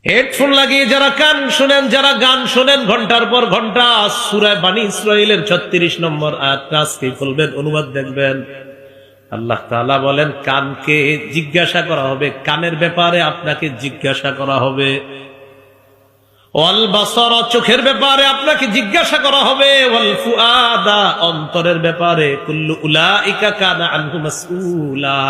Headphone লাগিয়ে যারা কান শোনেন, যারা গান শোনেন ঘন্টার পর ঘন্টা, সূরা বনী ইসরাঈলের 36 নম্বর আয়াতটা আজকে খুলবেন, অনুবাদ দেখবেন। আল্লাহ তাআলা বলেন, কানকে জিজ্ঞাসা করা হবে, কানের ব্যাপারে আপনাকে জিজ্ঞাসা করা হবে। ওয়াল বাসার, চোখের ব্যাপারে আপনাকে জিজ্ঞাসা করা হবে। ওয়াল ফুআদা, অন্তরের ব্যাপারে। কুল্লু উলাইকা কানা আনহু মাসউলা,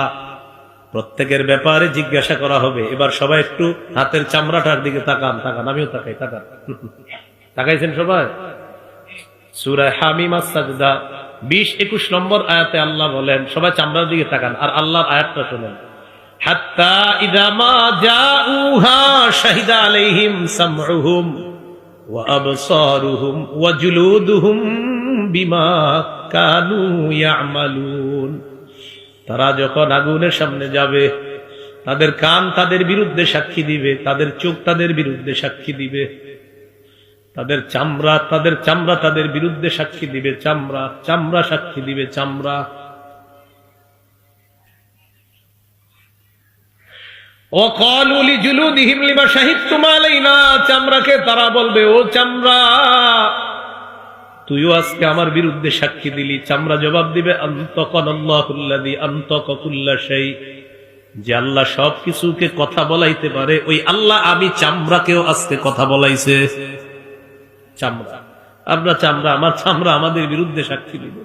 প্রত্যেকের ব্যাপারে জিজ্ঞাসা করা হবে। এবার সবাই একটু হাতের চামড়াটার দিকে তাকান, তাকান, আমিও তাকাই, তাকান, তাকাইছেন সবাই? সূরা হামিম আস-সাজদা 20-21 নম্বর আয়াতে আল্লাহ বলেন, সবাই চামড়ার দিকে তাকান আর আল্লাহর আয়াতটা শুনেন। হাত্তা ইযা মা জাউহা শাহিদা আলাইহিম সামউহুম ওয়া আবসারুহুম ওয়া জুলুদুহুম বিমা কানু ইয়ামালুন। তারা যখন আগুনের সামনে যাবে, তাদের কান তাদের বিরুদ্ধে সাক্ষী দিবে, তাদের চোখ তাদের বিরুদ্ধে সাক্ষী দিবে, তাদের চামড়া তাদের বিরুদ্ধে সাক্ষী দিবে, চামড়া সাক্ষী দিবে, চামড়া। ওয়াকালু লিজুলুদিহিম লিমা শাহিদতুম আলাইনা, চামড়াকে তারা বলবে, ও চামড়া, তুইও আজকে আমার বিরুদ্ধে সাক্ষী দিলি। চামড়া জবাব দিবে, আনতাকানাল্লাহুল্লাযী আনতাকা কুল্লা শাই, যে আল্লাহ সবকিছুকে কথা বলাইতে পারে, ওই আল্লাহ আমি চামড়াকেও আজকে কথা বলাইছে। চামড়া, আপনার চামড়া, আমার চামড়া আমাদের বিরুদ্ধে সাক্ষী দিবে।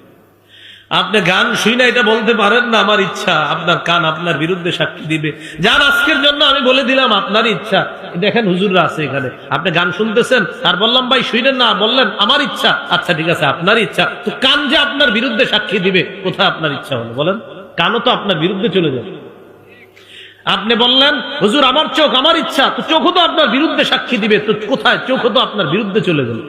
আপনি গান শুই না এটা বলতে পারেন না, আমার ইচ্ছা। আপনার কান আপনার বিরুদ্ধে সাক্ষী দিবে। যান, আজকের জন্য আমি বলে দিলাম আপনার ইচ্ছা। দেখেন হুজুররা আছে এখানে, আপনি গান শুনতেছেন আর বললাম ভাই শুনেন না, বললেন আমার ইচ্ছা। আচ্ছা ঠিক আছে, আপনার ইচ্ছা। তো কান যে আপনার বিরুদ্ধে সাক্ষী দিবে, কোথায় আপনার ইচ্ছা হলো বলেন? কানও তো আপনার বিরুদ্ধে চলে যাবে। আপনি বললেন হুজুর আমার চোখ, আমার ইচ্ছা, তো চোখও তো আপনার বিরুদ্ধে সাক্ষী দিবে। তো কোথায়? চোখও তো আপনার বিরুদ্ধে চলে গেল।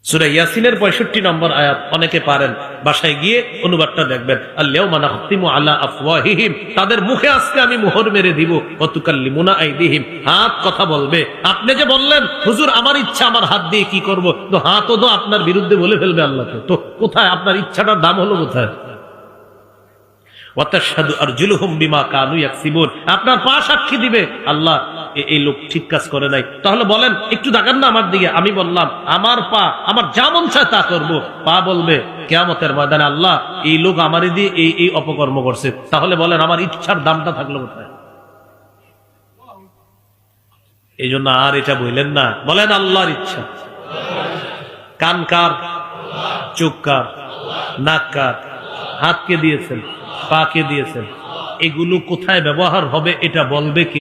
সূরা ইয়াসিনের 65 নম্বর আয়াত অনেকে পারেন, বাসায় গিয়ে অনুবাদটা দেখবেন। আল-ইয়াওমা নাখতিমু আলা আফওয়াহিহিম, তাদের মুখে আজকে আমি মোহর মেরে দিব। ওয়া তুকাল্লিমুনা আইদিহিম, হাত কথা বলবে। আপনি যে বললেন হুজুর আমার ইচ্ছা, আমার হাত দিয়ে কি করব, তো হাতও তো আপনার বিরুদ্ধে বলে ফেলবে আল্লাহকে। তো কোথায় আপনার ইচ্ছাটার দাম হলো কোথায়? ওয়া তাশহাদু আরজুলুহুম বিমা কানু ইয়াকসিবুন, আপনার পা সাক্ষী দিবে, আল্লাহ এই লোক ঠিক কাজ করে নাই। তাহলে বলেন একটু দেখান না আমার দিকে। আমি বললাম আমার পা, আমার যা মন চায় তা করবো। পা বলবে কিয়ামতের ময়দানে, আল্লাহ এই লোক আমারই দিয়ে এই অপকর্ম করছে। তাহলে বলেন আমার ইচ্ছার দামটা থাকলো কোথায়? এই জন্য আর এটা বললেন না, বলেন আল্লাহর ইচ্ছা। কান কার? চোখ কার? নাক কার? হাতকে দিয়েছেন, পাকে দিয়েছেন, এগুলো কোথায় ব্যবহার হবে এটা বলবে কি?